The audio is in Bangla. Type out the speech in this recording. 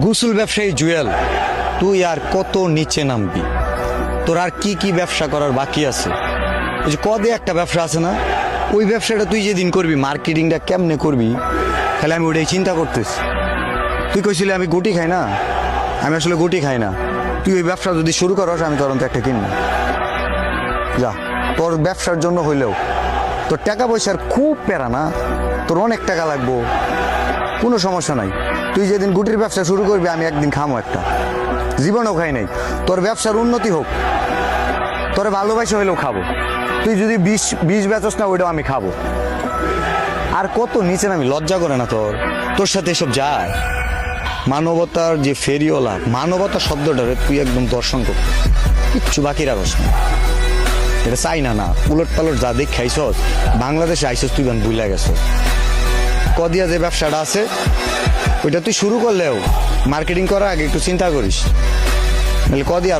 গোসল ব্যবসায়ী জুয়েল, তুই আর কত নিচে নামবি? তোর আর কি কি ব্যবসা করার বাকি আছে? ওই যে কদে একটা ব্যবসা আছে না, ওই ব্যবসাটা তুই যেদিন করবি, মার্কেটিংটা কেমনে করবি, খালি আমি ওইটাই চিন্তা করতেছি। তুই কইছিলি আমি গুটি খাই না, আমি আসলে গুটি খাই না। তুই ওই ব্যবসা যদি শুরু করস, আমি তখন তো একটা কিনবো। যা, তোর ব্যবসার জন্য হইলেও তোর টাকা পয়সার খুব প্যারা না, তোর অনেক টাকা লাগবো, কোনো সমস্যা নাই। তুই যেদিন গুটির ব্যবসা শুরু করবি, আমি একদিন খামো একটা, জীবনেও খাই নাই। তোর ব্যবসার উন্নতি হোক, তোর ভালোবাসা হইলেও খাবো। তুই যদি বিষ বেচস না, ওইটাও আমি খাবো। আর কত নিচে নামি, লজ্জা করে না তোর? তোর সাথে এসব যায়? মানবতার যে ফেরিওয়ালা, মানবতা শব্দটারে তুই একদম দর্শন কর, কিচ্ছু বাকি রাখস না। এটা চাই না, না উলট পালট যা দেখ খাইছস, বাংলাদেশে আইসস তুই গান ভুলে গেছস। কদিয়া যে ব্যবসাটা আছে, ওইটা তুই শুরু করলেও মার্কেটিং করার আগে একটু চিন্তা করিস, নাহলে কদিয়া